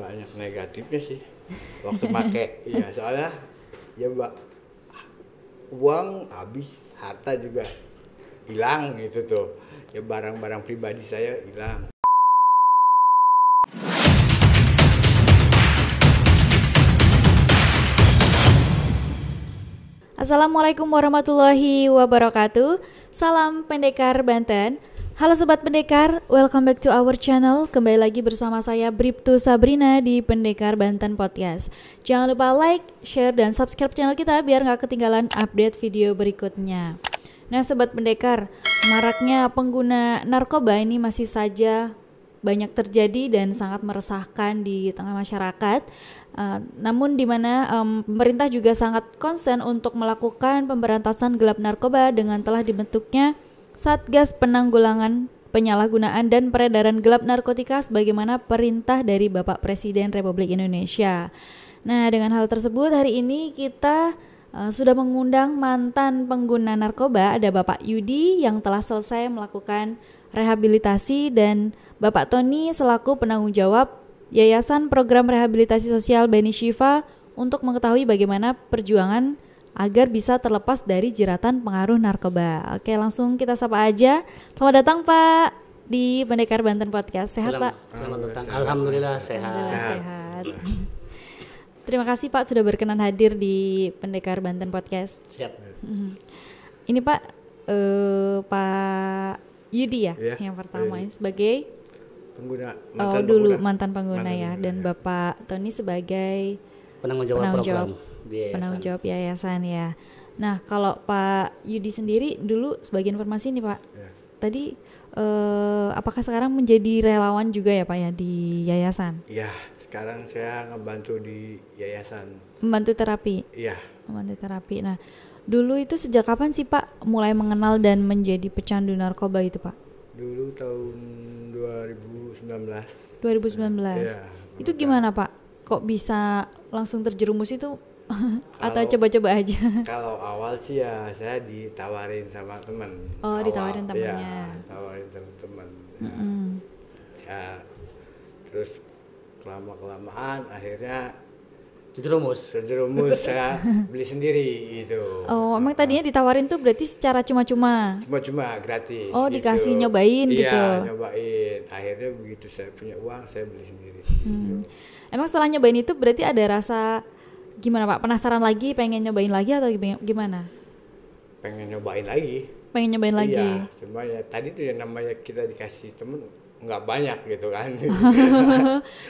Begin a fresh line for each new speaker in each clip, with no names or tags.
banyak negatifnya sih waktu make. Iya, soalnya ya uang habis, harta juga hilang gitu tuh. Ya barang-barang pribadi saya hilang.
Assalamualaikum warahmatullahi wabarakatuh. Salam Pendekar Banten. Halo Sobat Pendekar, welcome back to our channel. Kembali lagi bersama saya Bribtu Sabrina di Pendekar Banten Podcast. Jangan lupa like, share, dan subscribe channel kita biar gak ketinggalan update video berikutnya. Nah Sobat Pendekar, maraknya pengguna narkoba ini masih saja banyak terjadi dan sangat meresahkan di tengah masyarakat. Namun di mana pemerintah juga sangat konsen untuk melakukan pemberantasan gelap narkoba dengan telah dibentuknya Satgas Penanggulangan Penyalahgunaan dan Peredaran Gelap Narkotika sebagaimana perintah dari Bapak Presiden Republik Indonesia. Nah, dengan hal tersebut hari ini kita sudah mengundang mantan pengguna narkoba, ada Bapak Yudi yang telah selesai melakukan rehabilitasi dan Bapak Tony selaku penanggung jawab Yayasan Program Rehabilitasi Sosial Beni Syifa untuk mengetahui bagaimana perjuangan agar bisa terlepas dari jeratan pengaruh narkoba. Oke, langsung kita sapa aja. Selamat datang Pak di Pendekar Banten Podcast. Sehat Pak?
Selamat datang. Alhamdulillah sehat.
Alhamdulillah sehat. Terima kasih Pak sudah berkenan hadir di Pendekar Banten Podcast.
Siap.
Ini Pak, Pak Yudi ya, yang pertama
Yudi.
Sebagai mantan pengguna ya, dan Bapak Tony sebagai
penanggung jawab
penanggung jawab yayasan ya. Nah kalau Pak Yudi sendiri dulu sebagai informasi nih Pak, tadi apakah sekarang menjadi relawan juga ya Pak ya di yayasan?
Iya, sekarang saya ngebantu di yayasan.
Membantu terapi? Iya. Membantu terapi. Nah dulu itu sejak kapan sih Pak mulai mengenal dan menjadi pecandu narkoba itu Pak?
Dulu tahun 2019.
2019.
Ya,
itu gimana Pak? Kok bisa langsung terjerumus itu? Atau coba-coba aja?
Kalau awal sih ya saya ditawarin sama teman.
Oh, ditawarin temannya.
Ya, tawarin teman-teman. Ya, terus kelamaan akhirnya terjerumus saya beli sendiri gitu.
Oh, emang tadinya ditawarin tuh berarti secara cuma-cuma?
Cuma gratis.
Oh, gitu. Dikasih nyobain gitu?
Iya, nyobain. Akhirnya begitu saya punya uang, saya beli sendiri. Gitu.
Emang setelah nyobain itu berarti ada rasa gimana Pak? Penasaran lagi, pengen nyobain lagi atau gimana?
Pengen nyobain lagi.
Pengen nyobain lagi?
Iya, cuma ya tadi tuh yang namanya kita dikasih temen nggak banyak gitu kan.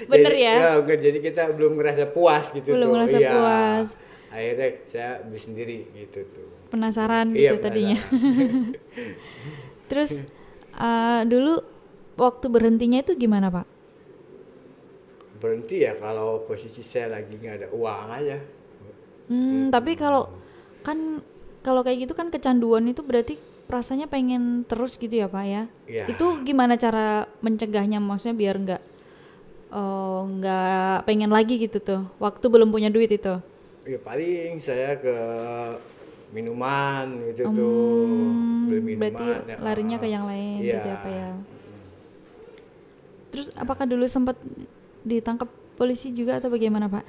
Bener ya?
Jadi kita belum ngerasa puas gitu.
Belum ngerasa puas.
Akhirnya saya beli sendiri gitu tuh.
Penasaran gitu tadinya. Terus dulu waktu berhentinya itu gimana Pak?
Berhenti ya kalau posisi saya lagi nggak ada uang aja.
Tapi kalau kayak gitu kan kecanduan itu berarti rasanya pengen terus gitu ya Pak ya?
Ya.
Itu gimana cara mencegahnya, maksudnya biar nggak pengen lagi gitu tuh waktu belum punya duit itu? Ya
paling saya ke minuman gitu tuh, beli minuman.
Berarti larinya ke yang lain gitu apa ya? Terus apakah dulu sempat ditangkap polisi juga atau bagaimana Pak?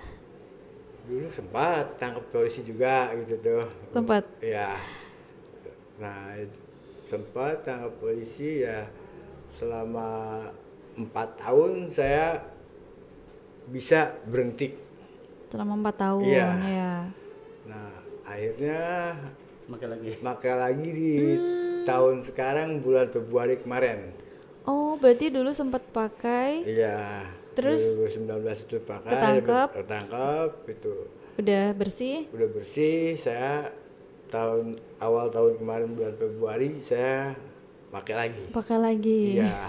Dulu sempat tangkap polisi juga gitu tuh.
Sempat?
Iya. Nah, sempat tangkap polisi ya selama 4 tahun saya bisa berhenti.
Selama 4 tahun ya.
Nah, akhirnya
pakai lagi
di tahun sekarang bulan Februari kemarin.
Oh, berarti dulu sempat pakai.
Iya.
Terus
2019 itu pakai, ketangkap itu.
Udah bersih,
saya awal tahun kemarin bulan Februari saya pakai lagi. Iya.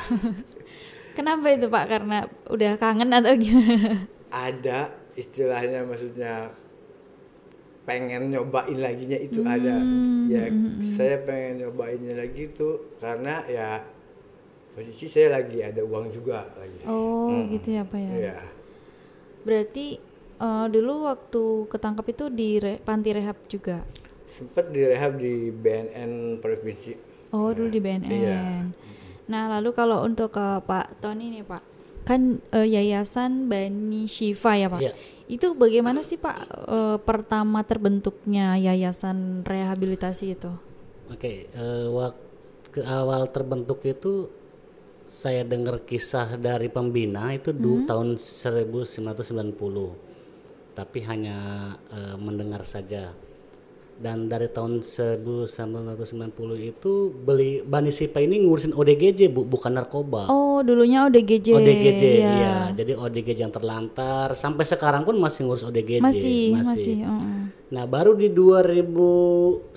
Kenapa itu Pak? Karena udah kangen atau gimana?
Ada istilahnya, maksudnya pengen nyobain laginya itu ada. Ya saya pengen nyobainnya lagi itu karena ya posisi saya lagi ada uang juga lagi.
Oh gitu ya Pak ya.
Iya.
Berarti dulu waktu ketangkap itu di panti rehab juga?
Sempat direhab di BNN Provinsi.
Oh dulu di BNN.
Iya.
Nah lalu kalau untuk Pak Tony nih Pak, kan Yayasan Bani Syifa ya Pak.
Iya.
Itu bagaimana sih Pak pertama terbentuknya yayasan rehabilitasi itu?
Oke, waktu awal terbentuk itu saya dengar kisah dari pembina itu tahun 1990, tapi hanya mendengar saja. Dan dari tahun 1990 itu Bani Syifa ini ngurusin ODGJ bukan narkoba.
Oh, dulunya ODGJ.
ODGJ,
ya.
iya. Jadi ODGJ yang terlantar sampai sekarang pun masih ngurus ODGJ.
Masih.
Nah, baru di 2010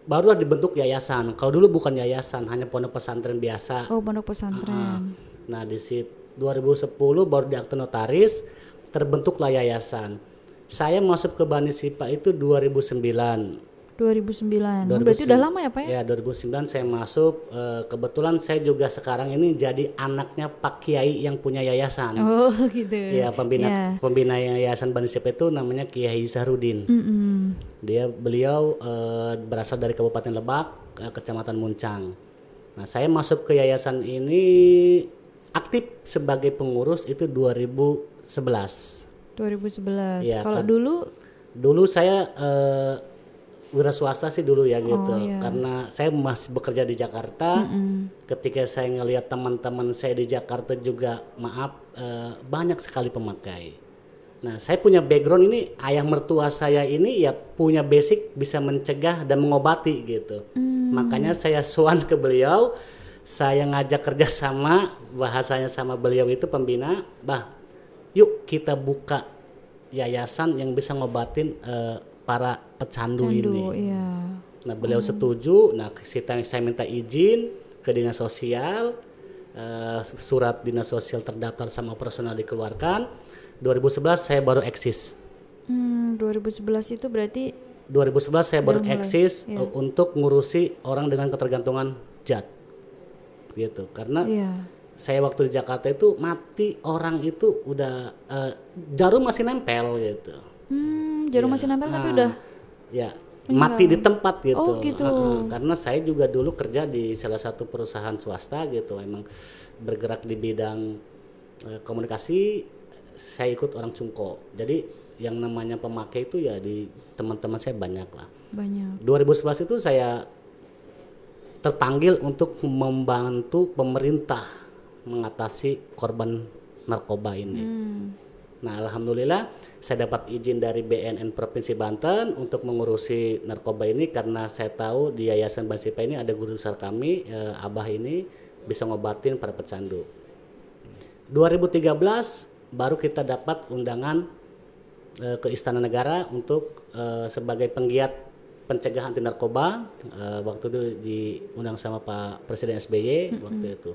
barulah dibentuk yayasan. Kalau dulu bukan yayasan, hanya pondok pesantren biasa.
Oh, pondok pesantren.
Nah, di 2010 baru di akte notaris terbentuklah yayasan. Saya masuk ke Bani Syifa itu 2009.
2009. Berarti udah lama ya Pak ya?
Ya, 2009 saya masuk. Kebetulan saya juga sekarang ini jadi anaknya Pak Kiai yang punya yayasan.
Oh gitu.
Ya, pembina yayasan Bani Syifa itu namanya Kiai Zahrudin. Beliau berasal dari Kabupaten Lebak, Kecamatan Muncang. Nah, saya masuk ke yayasan ini aktif sebagai pengurus itu 2011.
2011.
Ya,
kalau
dulu saya wira swasta sih dulu ya gitu.
Iya.
Karena saya masih bekerja di Jakarta. Ketika saya ngelihat teman-teman saya di Jakarta juga banyak sekali pemakai. Nah, saya punya background ini, ayah mertua saya ini ya punya basic bisa mencegah dan mengobati gitu. Makanya saya sowan ke beliau, saya ngajak kerjasama, bahasanya sama beliau itu pembina, yuk kita buka yayasan yang bisa ngobatin para pecandu ini.
Iya.
Nah, beliau setuju. Nah, saya minta izin ke dinas sosial, surat dinas sosial terdaftar sama operasional dikeluarkan. 2011 saya baru eksis.
2011 itu berarti
2011 saya baru eksis
iya.
Untuk ngurusi orang dengan ketergantungan zat, gitu. Karena saya waktu di Jakarta itu mati orang itu udah jarum masih nempel gitu.
Jarum masih nempel tapi udah
mati di tempat gitu.
Oh gitu.
Karena saya juga dulu kerja di salah satu perusahaan swasta gitu, emang bergerak di bidang komunikasi. Saya ikut orang cungko. Jadi yang namanya pemakai itu ya di teman-teman saya banyak lah. Banyak. 2011 itu saya terpanggil untuk membantu pemerintah mengatasi korban narkoba ini. Nah, alhamdulillah saya dapat izin dari BNN Provinsi Banten untuk mengurusi narkoba ini karena saya tahu di Yayasan Bani Syifa ini ada guru besar kami, Abah ini bisa ngobatin para pecandu. 2013 baru kita dapat undangan ke Istana Negara untuk sebagai penggiat pencegahan anti narkoba. Waktu itu diundang sama Pak Presiden SBY waktu itu.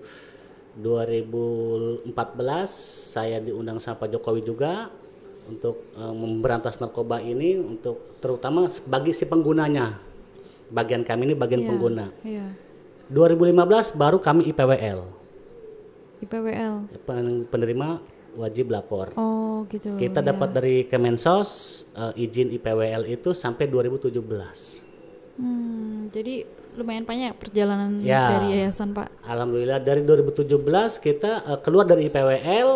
2014 saya diundang sama Pak Jokowi juga untuk memberantas narkoba ini, untuk terutama bagi si penggunanya. Bagian kami ini bagian pengguna. 2015 baru kami IPWL. Penerima wajib lapor.
Oh gitu.
Kita dapat dari Kemensos izin IPWL itu sampai 2017.
Jadi lumayan banyak perjalanan dari yayasan Pak.
Alhamdulillah dari 2017 kita keluar dari IPWL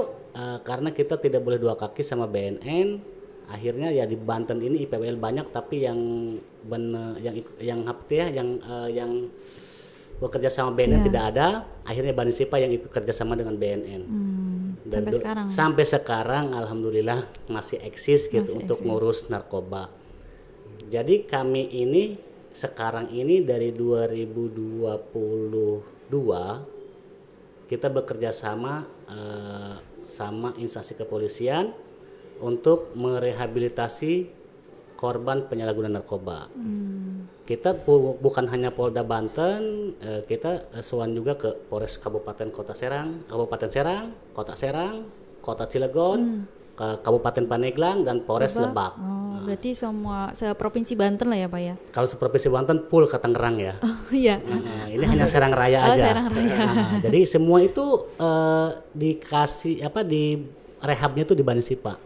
karena kita tidak boleh dua kaki sama BNN. Akhirnya ya di Banten ini IPWL banyak, tapi yang bekerja sama BNN tidak ada. Akhirnya Bani Syifa yang ikut kerjasama dengan BNN. Sampai sekarang alhamdulillah masih eksis gitu untuk ngurus narkoba. Jadi kami ini sekarang ini dari 2022 kita bekerja sama sama instansi kepolisian untuk merehabilitasi korban penyalahgunaan narkoba. Kita bukan hanya Polda Banten, kita sowan juga ke Polres Kabupaten Serang, Kota Cilegon, ke Kabupaten Pandeglang dan Polres Lebak.
Berarti semua se-provinsi Banten lah ya Pak ya?
Kalau se-provinsi Banten full ke Tangerang ya.
Iya.
Ini hanya Serang Raya aja.
Serang Raya.
Jadi semua itu dikasih di rehabnya itu di Bani Syifa.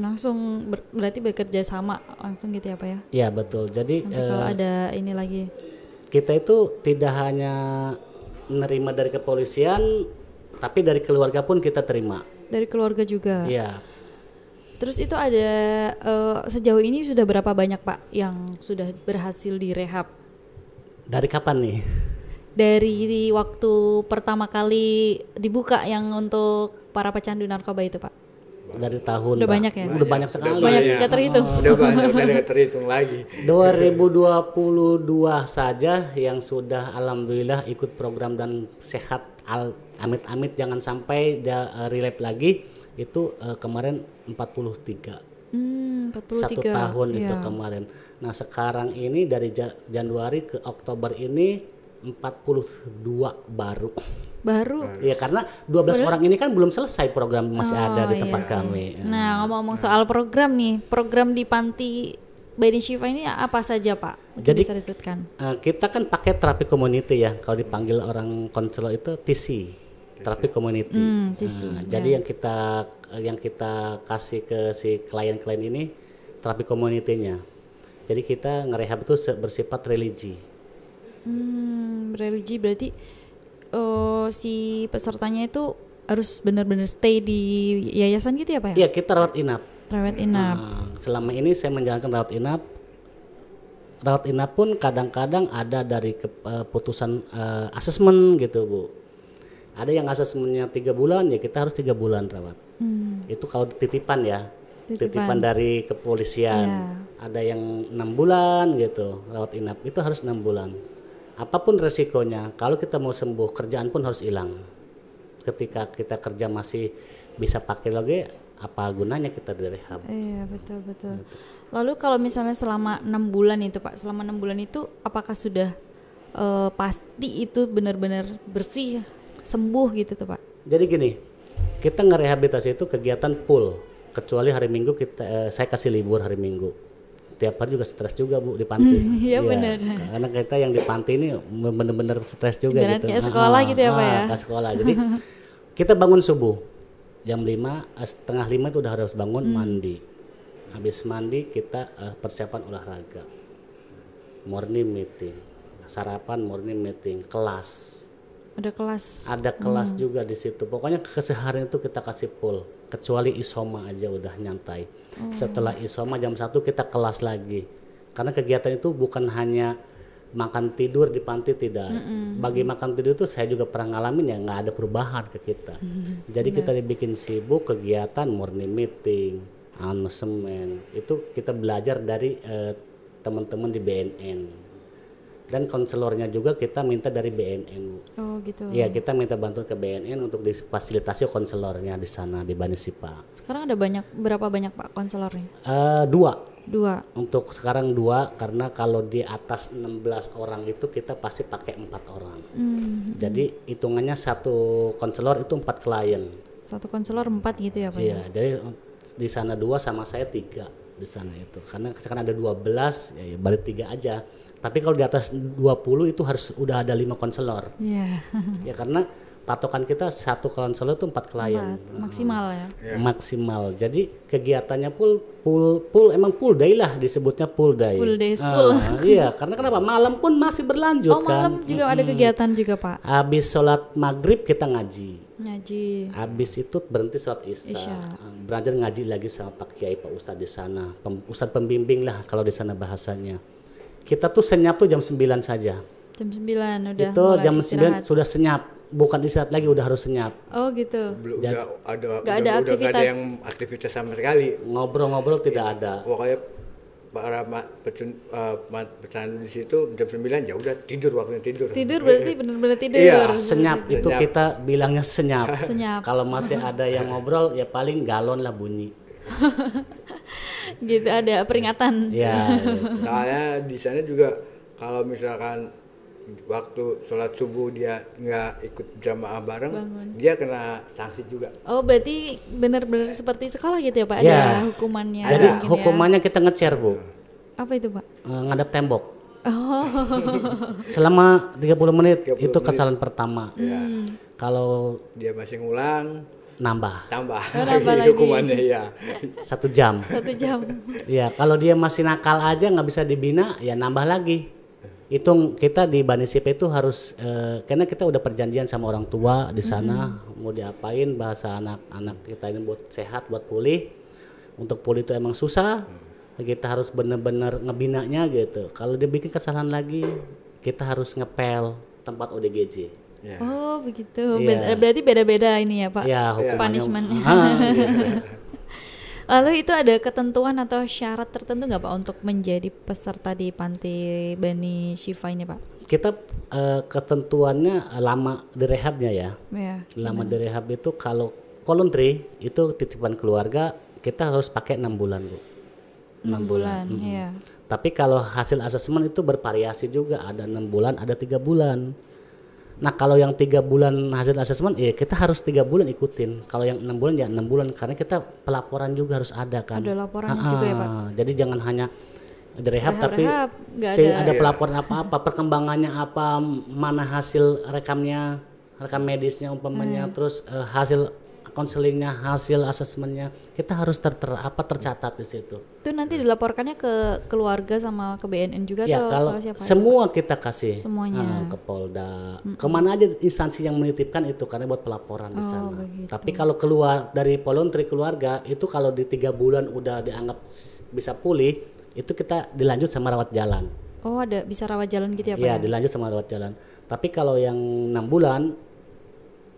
Langsung berarti bekerja sama langsung gitu ya Pak ya? Iya
betul. Jadi
kalau ada ini lagi.
Kita itu tidak hanya menerima dari kepolisian, Tapi dari keluarga pun kita terima.
Dari keluarga juga.
Iya.
Terus itu ada sejauh ini sudah berapa banyak Pak yang sudah berhasil direhab?
Dari kapan nih?
Dari waktu pertama kali dibuka yang untuk para pecandu narkoba itu Pak?
Dari tahun
Udah banyak ya?
Udah banyak sekali.
Banyak nggak terhitung.
Udah banyak, udah nggak terhitung lagi.
2022 saja yang sudah alhamdulillah ikut program dan sehat, amit-amit jangan sampai dia relapse lagi, itu kemarin 43.
43.
Satu tahun
Iya.
itu kemarin. Nah sekarang ini dari Januari ke Oktober ini 42 baru.
Baru.
Ya karena 12 orang ini kan belum selesai program, masih ada di
iya
tempat
sih.
kami.
Nah ngomong-ngomong soal program nih, program di Panti Bani Syifa ini apa saja Pak? Mungkin
Jadi,
bisa disebutkan.
Kita kan pakai terapi community ya. Kalau dipanggil orang konselor itu TC, terapi community.
TC,
Jadi yang kita kasih ke si klien-klien ini terapi community-nya. Jadi kita ngerehab itu bersifat religi.
Religi berarti si pesertanya itu harus benar-benar stay di yayasan gitu ya Pak ya?
Iya, kita rawat inap.
Rawat inap.
Selama ini saya menjalankan rawat inap. Rawat inap pun kadang-kadang ada dari keputusan asesmen gitu Bu. Ada yang asesmennya 3 bulan, ya kita harus 3 bulan rawat. Itu kalau titipan ya, titipan dari kepolisian.
Iya.
Ada yang 6 bulan gitu rawat inap, itu harus 6 bulan. Apapun resikonya, kalau kita mau sembuh, kerjaan pun harus hilang. Ketika kita kerja masih bisa pakai lagi, apa gunanya kita direhab?
Iya betul. Lalu kalau misalnya selama 6 bulan itu Pak, selama 6 bulan itu apakah sudah pasti itu benar-benar bersih, sembuh gitu tuh Pak?
Jadi gini, kita ngerehabilitasi itu kegiatan full, kecuali hari Minggu saya kasih libur hari Minggu. Tiap hari juga stres juga Bu di panti.
Iya benar.
Karena kita yang di panti ini benar-benar stres juga
Ibarat
gitu.
kayak sekolah gitu ya Pak ya?
Kayak sekolah. Jadi kita bangun subuh jam 5, setengah 5 itu udah harus bangun mandi. Habis mandi kita persiapan olahraga, morning meeting, sarapan, morning meeting, kelas. Ada kelas juga di situ. Pokoknya keseharian itu kita kasih full, kecuali isoma aja udah nyantai. Setelah isoma jam 1 kita kelas lagi. Karena kegiatan itu bukan hanya makan tidur di panti, tidak. Bagi makan tidur itu saya juga pernah ngalamin ya, nggak ada perubahan ke kita. Jadi kita dibikin sibuk kegiatan morning meeting, announcement. Itu kita belajar dari teman-teman di BNN. Dan konselornya juga kita minta dari BNN.
Oh gitu.
Iya, kita minta bantuan ke BNN untuk difasilitasi konselornya di sana di Bani Syifa.
Sekarang ada berapa banyak Pak konselornya?
2.
2.
Untuk sekarang 2, karena kalau di atas 16 orang itu kita pasti pakai 4 orang. Jadi hitungannya satu konselor itu 4 klien.
Satu konselor 4 gitu ya Pak?
Iya, jadi di sana 2 sama saya 3 di sana itu. Karena sekarang ada 12, ya balik 3 aja. Tapi kalau di atas 20 itu harus udah ada 5 konselor.
Iya.
Ya karena patokan kita satu konselor itu 4 klien.
Maksimal ya?
Maksimal. Jadi kegiatannya full emang full day lah, disebutnya full day.
Full day school.
Iya, karena kenapa? Malam pun masih berlanjut
Oh
kan.
malam juga ada kegiatan juga Pak?
Habis sholat maghrib kita ngaji. Habis itu berhenti sholat isya. Belajar ngaji lagi sama Pak Kiai, Pak Ustadz di sana. Ustadz pembimbing lah kalau di sana bahasanya. Kita tuh senyap tuh jam 9 saja.
Jam 9 udah
Itu
mulai
jam
istirahat.
9 sudah senyap. Bukan istirahat lagi, udah harus senyap.
Oh gitu.
Udah
Nggak ada
udah nggak ada
aktivitas.
yang aktivitas sama sekali.
Ngobrol-ngobrol tidak ada.
Pokoknya para pecandu di situ jam 9 ya udah tidur, waktunya tidur.
Tidur berarti benar-benar tidur.
Iya.
Senyap itu
Senyap.
kita bilangnya senyap.
Senyap.
Kalau masih ada yang ngobrol ya paling galon lah bunyi.
Gitu ada peringatan.
Ya.
Soalnya di sana juga kalau misalkan waktu sholat subuh dia nggak ikut jamaah bareng, dia kena sanksi juga.
Oh berarti benar-benar seperti sekolah gitu ya Pak?
Ya.
Ada hukumannya.
Jadi
mungkin ya.
hukumannya kita nge-share Bu.
Apa itu Pak?
Ngadep tembok.
Oh.
Selama 30 menit
30
itu
menit.
kesalahan pertama. Kalau
Dia masih ngulang,
nambah
tambah
nambah
lagi
lagi.
hukumannya ya.
1 jam.
1 jam.
Ya kalau dia masih nakal aja nggak bisa dibina ya nambah lagi. hitung kita di Banisipa itu harus karena kita udah perjanjian sama orang tua di sana mau diapain, bahasa anak-anak kita ini buat sehat, buat pulih. Untuk pulih itu emang susah, kita harus bener-bener ngebinanya gitu. Kalau dia bikin kesalahan lagi, kita harus ngepel tempat ODGJ.
Ya.
Oh begitu.
Iya.
Berarti beda-beda ini ya Pak.
Ya, hukumannya.
Punishment-nya.
Gitu.
Lalu itu ada ketentuan atau syarat tertentu nggak Pak untuk menjadi peserta di Panti Bani Syifa ini Pak?
Kita ketentuannya lama di rehabnya ya.
Ya.
Lama di rehab itu kalau voluntary itu titipan keluarga kita harus pakai 6 bulan Bu.
6 bulan, iya.
Tapi kalau hasil asesmen itu bervariasi juga, ada 6 bulan, ada 3 bulan. Nah kalau yang 3 bulan hasil asesmen, ya kita harus 3 bulan ikutin. Kalau yang 6 bulan ya 6 bulan, karena kita pelaporan juga harus ada kan.
Ada laporan juga ya Pak.
Jadi jangan hanya di rehab tapi
nggak
ada pelaporan apa-apa, perkembangannya apa, mana hasil rekamnya, rekam medisnya umpamanya, terus hasil konselingnya, hasil asesmennya, kita harus tercatat di situ.
Itu nanti dilaporkannya ke keluarga sama ke BNN juga
Ya
atau
kalau
ke siapa?
semua kita kasih
Semuanya.
ke Polda, kemana aja instansi yang menitipkan itu karena buat pelaporan di sana.
Begitu.
Tapi kalau keluar dari voluntary keluarga itu kalau di 3 bulan udah dianggap bisa pulih, itu kita dilanjut sama rawat jalan.
Oh ada bisa rawat jalan gitu ya Pak?
Iya dilanjut sama rawat jalan. Tapi kalau yang 6 bulan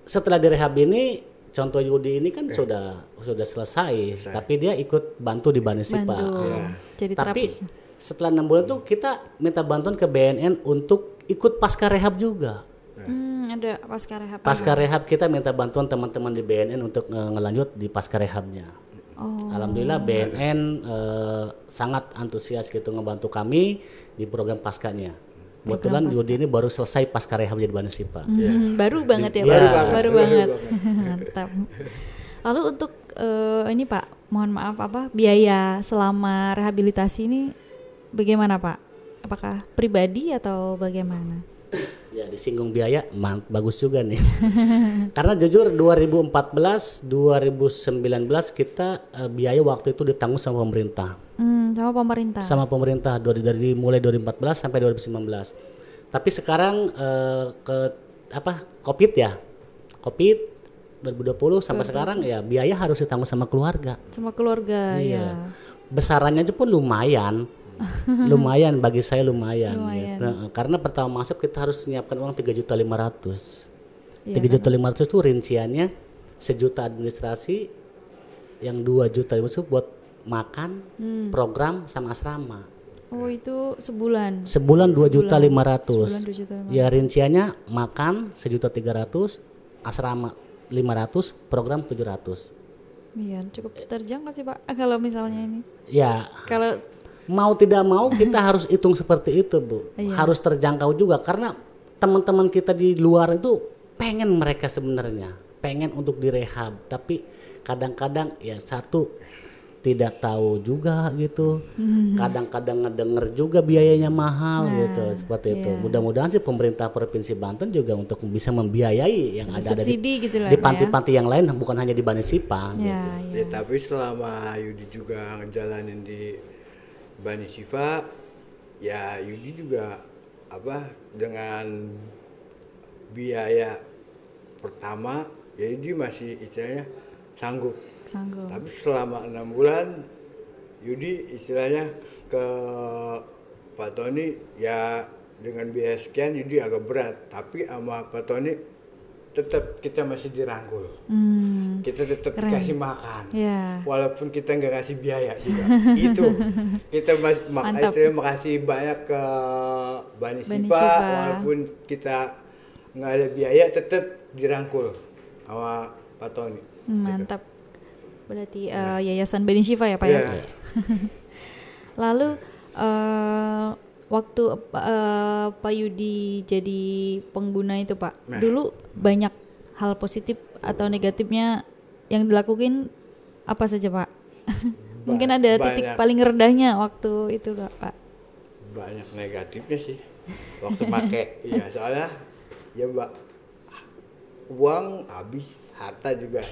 setelah direhab ini, contoh Yudi ini kan sudah selesai, tapi dia ikut bantu di Banisipa.
Bantu. Jadi
Tapi
terapis.
setelah 6 bulan tuh kita minta bantuan ke BNN untuk ikut pasca rehab juga.
Ada pasca rehab.
Pasca rehab kita minta bantuan teman-teman di BNN untuk ngelanjut di pasca rehabnya.
Oh.
Alhamdulillah BNN sangat antusias gitu ngebantu kami di program paskanya. Kebetulan Yudi ini baru selesai pasca rehab jadi Banisipa.
Baru banget ya
Iya.
Pak. Baru banget. Mantap. Lalu untuk ini Pak, mohon maaf biaya selama rehabilitasi ini bagaimana Pak? Apakah pribadi atau bagaimana?
Ya disinggung biaya, bagus juga nih. Karena jujur 2014, 2019 kita biaya waktu itu ditanggung sama pemerintah.
Sama pemerintah.
Sama pemerintah dari mulai 2014 sampai 2019. Tapi sekarang COVID ya. COVID 2020 sampai sekarang ya biaya harus ditanggung sama keluarga.
Sama keluarga ya.
Besarannya aja pun lumayan. Lumayan bagi saya lumayan. Gitu. Karena pertama masuk kita harus menyiapkan uang 3.500.000. 3.500.000 itu rinciannya 1 juta administrasi, yang 2.500.000 itu buat makan, program sama asrama.
Oh itu sebulan.
Sebulan 2.500.000.
Sebulan 2.500.000.
Ya rinciannya makan 1.300.000, asrama 500, program 700.
Iya cukup terjangkau sih Pak. Kalau misalnya ini.
Ya.
Kalau
mau tidak mau kita harus hitung seperti itu Bu. Harus terjangkau juga karena teman-teman kita di luar itu pengen mereka sebenarnya pengen untuk direhab, tapi kadang-kadang ya satu tidak tahu juga gitu, kadang-kadang ngedenger juga biayanya mahal gitu seperti itu. Mudah-mudahan sih pemerintah Provinsi Banten juga untuk bisa membiayai yang ada
gitu
di panti-panti yang lain, bukan hanya di Banisipa. Gitu.
Ya, tapi selama Yudi juga ngejalanin di Banisipa, ya Yudi juga dengan biaya pertama ya Yudi masih istilahnya sanggup. Tapi selama 6 bulan Yudi istilahnya ke Pak Tony ya dengan biaya sekian Yudi agak berat, tapi sama Pak Tony tetap kita masih dirangkul. Kita tetap dikasih makan. Walaupun kita nggak ngasih biaya juga. Itu kita makasih banyak ke Banisipa, walaupun kita nggak ada biaya tetap dirangkul sama Pak Tony.
Mantap. Berarti Yayasan Bani Syifa ya Pak ya. Lalu waktu Pak Yudi jadi pengguna itu Pak, dulu banyak hal positif atau negatifnya yang dilakuin apa saja Pak? Mungkin ada titik paling rendahnya waktu itu Pak.
Banyak negatifnya sih waktu pakai. Ya soalnya ya uang habis, harta juga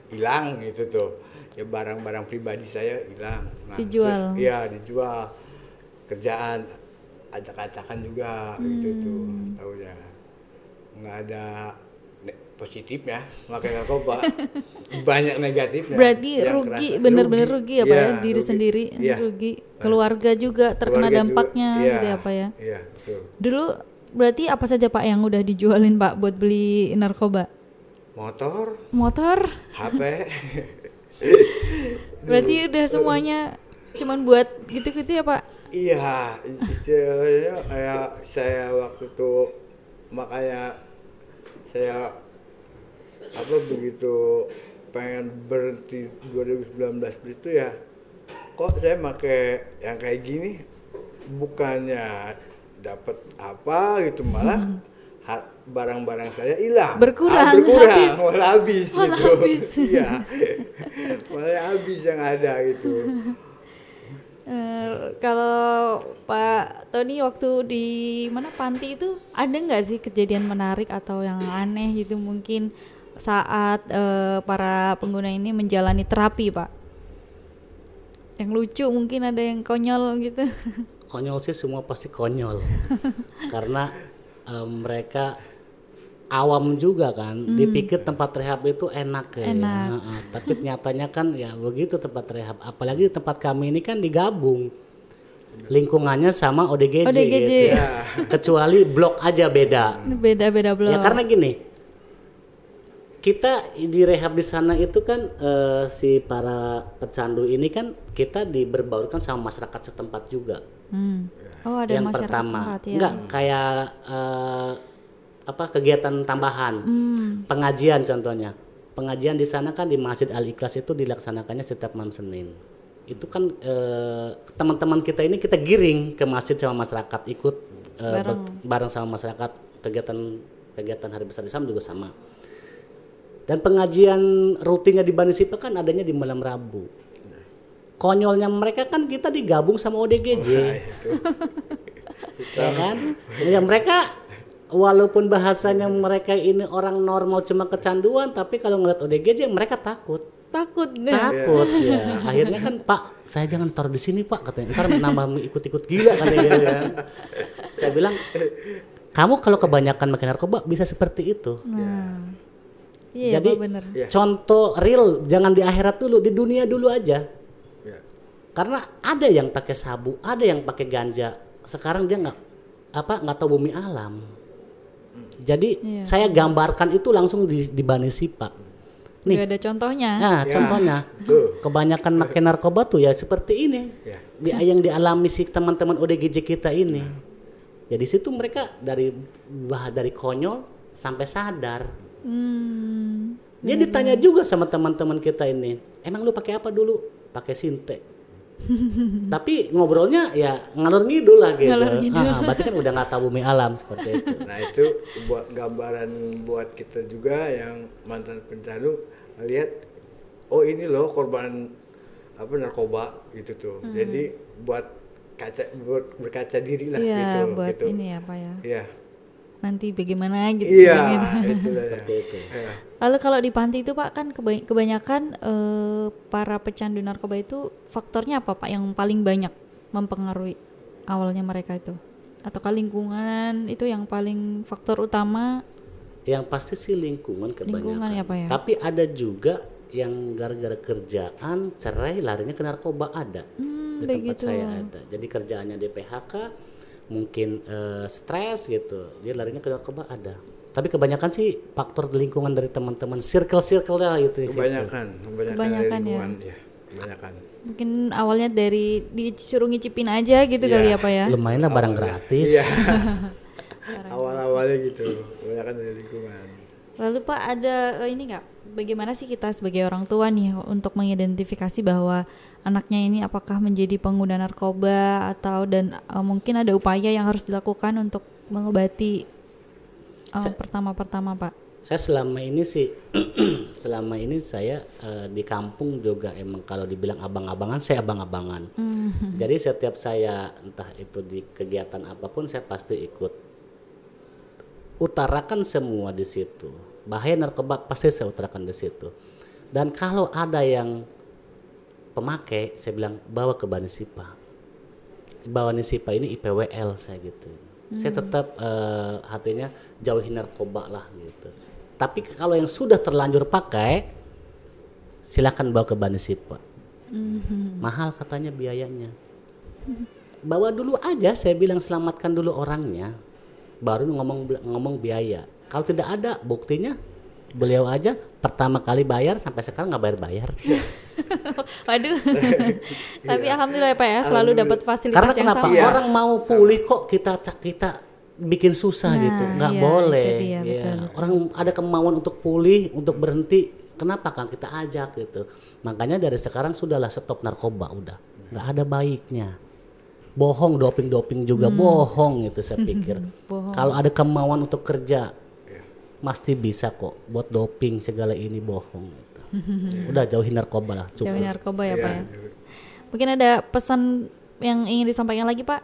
hilang gitu tuh. Ya barang-barang pribadi saya hilang.
Dijual.
Iya dijual. Kerjaan acak-acakan juga gitu tuh taunya. Nggak ada positifnya pakai narkoba. Banyak negatifnya.
Berarti
yang
rugi,
kerasa.
bener-bener rugi ya Pak ya,
Iya,
diri
rugi.
sendiri,
Iya.
rugi, keluarga juga terkena
Keluarga juga,
dampaknya
iya,
gitu ya Pak ya.
Iya, betul.
Dulu berarti apa saja Pak yang udah dijualin Pak buat beli narkoba?
Motor,
HP,
HP.
berarti udah semuanya cuman buat gitu-gitu ya Pak?
Iya, istilahnya kayak saya waktu itu makanya saya begitu pengen berhenti 2019 itu ya, kok saya pakai yang kayak gini bukannya dapat apa gitu, malah barang-barang saya hilang,
Berkurang, habis.
malah habis
Malah
gitu.
habis.
Iya, malah habis yang ada gitu.
Kalau Pak Tony waktu di mana panti itu ada nggak sih kejadian menarik atau yang aneh gitu mungkin saat para pengguna ini menjalani terapi Pak? Yang lucu mungkin ada yang konyol gitu.
Konyol sih semua pasti konyol. Karena mereka awam juga kan, dipikir tempat rehab itu enak ya.
Enak.
Tapi nyatanya kan ya begitu tempat rehab. Apalagi tempat kami ini kan digabung lingkungannya sama ODGJ,
ODGJ.
gitu. Kecuali blok aja beda.
Beda-beda belum.
Ya karena gini, kita di rehab di sana itu kan si para pecandu ini kan kita diberbaurkan sama masyarakat setempat juga.
Oh ada
Yang
masyarakat
pertama,
tempat ya.
enggak kayak kegiatan tambahan, pengajian contohnya. Pengajian di sana kan di Masjid Al Ikhlas itu dilaksanakannya setiap malam Senin. Itu kan teman-teman kita ini kita giring ke masjid sama masyarakat, ikut bareng sama masyarakat, kegiatan hari besar Islam juga sama. Dan pengajian rutinnya di Bani Sipa kan adanya di malam Rabu. Konyolnya mereka kan kita digabung sama ODGJ. Ya kan? Ya mereka walaupun bahasanya mereka ini orang normal cuma kecanduan, tapi kalau ngeliat ODGJ mereka takut.
Takut deh.
Takut ya. Akhirnya kan Pak, saya jangan taruh di sini Pak, katanya. Ntar nambah ikut-ikut gila katanya gitu kan. Saya bilang, kamu kalau kebanyakan makan narkoba bisa seperti itu.
Iya,
Jadi
Pak, bener.
contoh real jangan di akhirat dulu, di dunia dulu aja.
Ya.
Karena ada yang pakai sabu, ada yang pakai ganja. Sekarang dia nggak tahu bumi alam. Jadi saya gambarkan itu langsung di Bani Sipa. Nih,
Gak ada contohnya.
nah contohnya kebanyakan makan narkoba tuh ya seperti ini.
Ya.
Yang dialami si teman-teman ODGJ kita ini. Jadi situ mereka dari konyol sampai sadar. Dia ditanya juga sama teman-teman kita ini, emang lu pakai apa dulu? Pakai sinte. Tapi ngobrolnya ya ngalor ngidul lah gitu. Berarti kan udah nggak tahu bumi alam seperti itu.
Nah itu buat gambaran buat kita juga yang mantan pencandu lihat, oh ini loh korban narkoba gitu tuh. Jadi buat berkaca diri lah
Iya,
gitu.
buat
gitu.
ini ya Pak ya.
Iya.
Nanti bagaimana gitu.
Iya, itulah ya.
Seperti itu.
Iya.
Lalu kalau di panti itu Pak kan kebanyakan para pecandu narkoba itu faktornya apa Pak yang paling banyak mempengaruhi awalnya mereka itu? Ataukah lingkungan itu yang paling faktor utama?
Yang pasti sih lingkungan kebanyakan.
Lingkungan ya, Pak ya?
Tapi ada juga yang gara-gara kerjaan cerai larinya ke narkoba ada. Di tempat
begitu.
saya ada. Jadi kerjaannya di PHK, mungkin stres gitu. Dia larinya ke narkoba ada. Tapi kebanyakan sih faktor lingkungan dari teman-teman, circle lah gitu.
Kebanyakan
Kebanyakan ya.
lingkungan, ya. Kebanyakan.
Mungkin awalnya dari disuruh ngicipin aja gitu
Iya.
kali ya Pak ya?
Lumayan lah barang gratis.
Iya. Awal-awalnya gitu, kebanyakan dari lingkungan.
Lalu Pak ada ini nggak? Bagaimana sih kita sebagai orang tua nih untuk mengidentifikasi bahwa anaknya ini apakah menjadi pengguna narkoba atau mungkin ada upaya yang harus dilakukan untuk mengobati pertama-pertama Pak?
Saya selama ini sih, saya di kampung juga emang kalau dibilang abang-abangan, saya abang-abangan. Jadi setiap saya entah itu di kegiatan apapun saya pasti ikut. Utarakan semua di situ. Bahaya narkoba pasti saya utarakan di situ. Dan kalau ada yang pemakai, saya bilang bawa ke Bani Sipa. Bawa Nisipa ini IPWL saya gitu. Saya tetap hatinya jauhi narkoba lah gitu. Tapi kalau yang sudah terlanjur pakai, silakan bawa ke Banisipa. Mahal katanya biayanya. Bawa dulu aja, saya bilang selamatkan dulu orangnya, baru ngomong biaya. Kalau tidak ada buktinya, beliau aja pertama kali bayar sampai sekarang nggak bayar.
Waduh. Tapi alhamdulillah ya Pak ya, selalu dapat fasilitas
Karena
yang
kenapa
sama.
orang mau pulih kok kita bikin susah gitu, nggak
iya,
boleh.
itu dia,
Ya.
betul.
Orang ada kemauan untuk pulih, untuk berhenti, kenapa kan kita ajak gitu. Makanya dari sekarang sudahlah stop narkoba, udah nggak ada baiknya. Bohong, doping juga bohong itu saya pikir.
Bohong.
Kalau ada kemauan untuk kerja, pasti bisa kok. Buat doping segala ini bohong. Gitu. Udah jauhin narkoba lah, cukup.
Jauhi narkoba ya Pak ya.
Iya.
Mungkin ada pesan yang ingin disampaikan lagi Pak?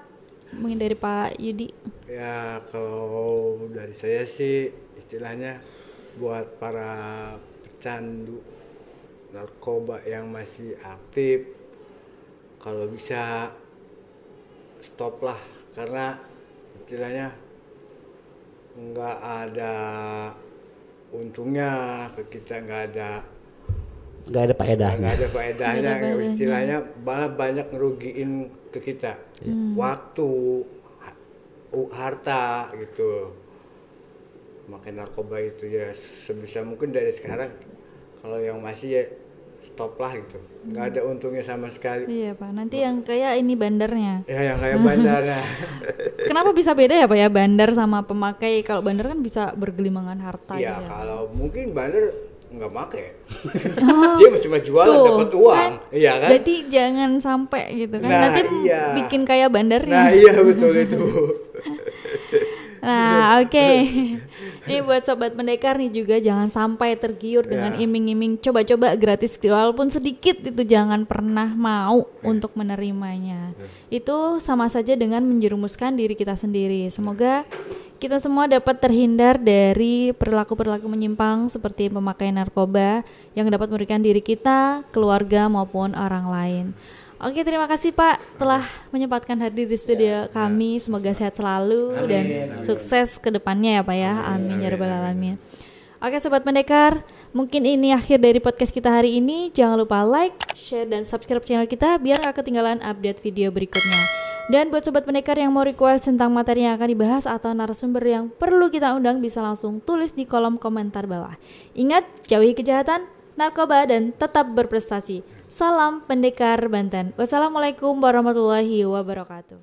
Mungkin dari Pak Yudi.
Ya kalau dari saya sih istilahnya buat para pecandu narkoba yang masih aktif, kalau bisa stop lah, karena istilahnya nggak ada untungnya ke kita, nggak ada faedahnya, istilahnya malah banyak ngerugiin ke kita, waktu, harta gitu. Makanya narkoba itu ya sebisa mungkin dari sekarang kalau yang masih ya stop lah gitu, nggak ada untungnya sama sekali.
Iya Pak, nanti yang kayak ini bandarnya.
Ya yang kayak bandarnya.
Kenapa bisa beda ya Pak ya, bandar sama pemakai? Kalau bandar kan bisa bergelimangan harta
Iya,
gitu ya.
kalau mungkin bandar nggak make. Dia cuma jualan dapat uang.
Kan?
Iya kan?
Jadi jangan sampai gitu kan.
Nah,
Nanti
iya.
bikin kayak bandarnya.
Nah iya betul itu.
Nah, oke. Ini buat sobat pendekar nih juga jangan sampai tergiur dengan iming-iming coba-coba gratis walaupun sedikit, itu jangan pernah mau untuk menerimanya. Itu sama saja dengan menjerumuskan diri kita sendiri. Semoga kita semua dapat terhindar dari perilaku-perilaku menyimpang seperti pemakaian narkoba yang dapat merugikan diri kita, keluarga maupun orang lain. Oke, terima kasih Pak telah menyempatkan hadir di studio kami. Semoga sehat selalu dan sukses ke depannya ya Pak ya. Amin ya rabbal alamin. Oke sobat pendekar, mungkin ini akhir dari podcast kita hari ini. Jangan lupa like, share dan subscribe channel kita biar gak ketinggalan update video berikutnya. Dan buat sobat pendekar yang mau request tentang materi yang akan dibahas atau narasumber yang perlu kita undang, bisa langsung tulis di kolom komentar bawah. Ingat, jauhi kejahatan, narkoba dan tetap berprestasi. Salam Pendekar Banten. Wassalamualaikum warahmatullahi wabarakatuh.